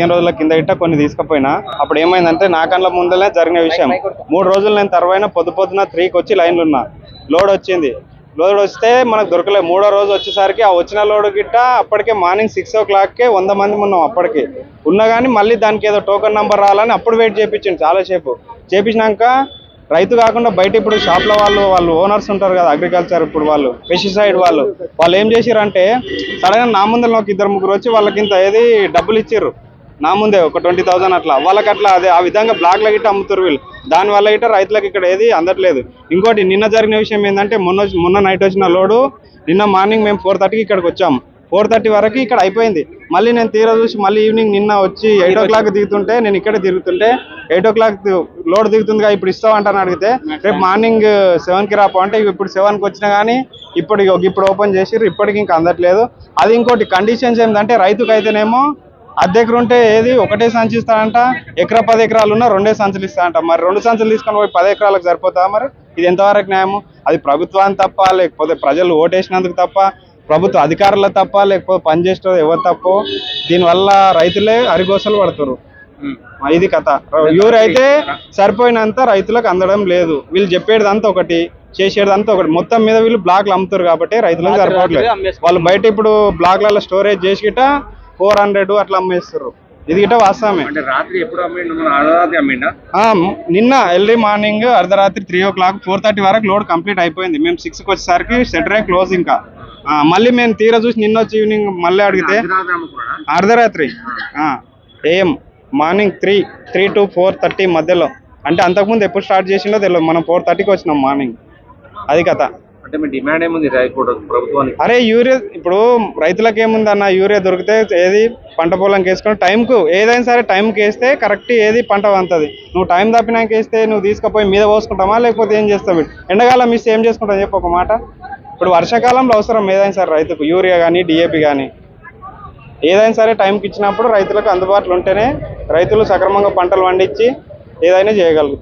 రోజుల కింద ఇట్ట కొన్ని తీసుకుపోయినా అప్పుడు ఏమైందంటే నా కళ్ళ ముందలే జరిగిన విషయం. 3 రోజులు నేను తర్వాత పొద్దున 3కి వచ్చి లైన్లు ఉన్నా. లోడ్ వచ్చింది. లోడ్ వస్తే మనకు దొరకలేదు. 3వ రోజు వచ్చేసరికి ఆ వచ్చిన లోడ్ గిట్ట అప్పటికే మార్నింగ్ 6 o'clockకే 100 మంది ఉన్నాం. అప్పటికి ఉన్నా కానీ మళ్ళీ దానికి ఏదో టోకన్ నెంబర్ రావాలని అప్పుడు వెయిట్ చేయించింది చాలాసేపు. చేపించినాక రైతు కాకుండా బయట ఇప్పుడు షాప్ల వాళ్ళు ఓనర్స్ ఉంటారు కదా, అగ్రికల్చర్ ఇప్పుడు వాళ్ళు పెస్టిసైడ్ వాళ్ళు ఏం చేసిరంటే సడన్గా నా ముందర ఒక 2-3 వచ్చి వాళ్ళకి ఇంత ఏది డబ్బులు ఇచ్చిర్రు. నా ముందే ఒక 20,000 అట్లా వాళ్ళకి అట్లా అదే ఆ విధంగా బ్లాక్ల గిట్ట అమ్ముతారు వీళ్ళు. దానివల్ల గిట్ట రైతులకు ఇక్కడ ఏది అందట్లేదు. ఇంకోటి నిన్న జరిగిన విషయం ఏంటంటే మొన్న నైట్ వచ్చిన లోడు నిన్న మార్నింగ్ మేము 4:30కి ఇక్కడికి వచ్చాము. 4:30 వరకు ఇక్కడ అయిపోయింది. మళ్ళీ నేను తీరా చూసి మళ్ళీ ఈవినింగ్ నిన్న వచ్చి 8 o'clock దిగుతుంటే నేను ఇక్కడే తిరుగుతుంటే 8 o'clock లోడ్ దిగుతుందిగా ఇప్పుడు ఇస్తామంటాను అడిగితే రేపు మార్నింగ్ 7కి రాపో అంటే ఇప్పుడు 7కి వచ్చినా కానీ ఇప్పుడు ఓపెన్ చేసిర్రు. ఇప్పటికి ఇంకా అందట్లేదు. అది ఇంకోటి కండిషన్స్ ఏంటంటే రైతుకు అయితేనేమో అద్దెకరు ఉంటే ఏది ఒకటే సంచి ఇస్తాడంట, ఎకరా 10 ఎకరాలు ఉన్నా 2 సంచులు ఇస్తాడంట. మరి 2 సంచులు తీసుకొని పోయి 10 ఎకరాలకు సరిపోతా? మరి ఇది ఎంతవరకు న్యాయము? అది ప్రభుత్వాన్ని తప్ప, లేకపోతే ప్రజలు ఓటేసినందుకు తప్ప, ప్రభుత్వ అధికారుల తప్ప, లేకపోతే పనిచేసే ఎవరు తప్ప? దీనివల్ల రైతులే అరిగోసలు పడుతున్నారు. ఇది కథ. యూరియా అయితే సరిపోయినంత రైతులకు అందడం లేదు. వీళ్ళు చెప్పేదంతా ఒకటి, చేసేదంతా ఒకటి. మొత్తం మీద వీళ్ళు బ్లాక్లు అమ్ముతారు కాబట్టి రైతులకు సరిపోవట్లేదు. వాళ్ళు బయట ఇప్పుడు బ్లాక్లలో స్టోరేజ్ చేసి గిట్ట 400 అట్లా అమ్మేస్తారు. ఇది గిట్ట వాస్తవమే. నిన్న ఎర్లీ మార్నింగ్ అర్ధరాత్రి 3 o'clock 4:30 వరకు లోడ్ కంప్లీట్ అయిపోయింది. మేము 6కి వచ్చేసరికి షెటరే క్లోజ్. ఇంకా మళ్ళీ మేము తీరా చూసి నిన్న వచ్చి ఈవినింగ్ మళ్ళీ అడిగితే అర్ధరాత్రి AM మార్నింగ్ 3 to 4:30 మధ్యలో. అంటే అంతకుముందు ఎప్పుడు స్టార్ట్ చేసిందో తెలియదు. మనం 4:30కి వచ్చినాం మార్నింగ్. అది కథ. అరే యూరియా ఇప్పుడు రైతులకు ఏముంది అన్న, యూరియా దొరికితే ఏది పంట పొలంకి వేసుకొని టైంకు ఏదైనా సరే టైంకి వేస్తే కరెక్ట్ ఏది పంట వంతది. నువ్వు టైం తప్పినాక వేస్తే నువ్వు తీసుకుపోయి మీద పోసుకుంటామా లేకపోతే ఏం చేస్తావు? ఎండాకాలం మిస్ ఏం చేసుకుంటావు చెప్పు ఒక మాట. ఇప్పుడు వర్షాకాలంలో అవసరం ఏదైనా సరే రైతుకు యూరియా కానీ DAP కానీ ఏదైనా సరే టైంకి ఇచ్చినప్పుడు రైతులకు అందుబాటులో ఉంటేనే రైతులు సక్రమంగా పంటలు పండించి ఏదైనా చేయగలుగుతారు.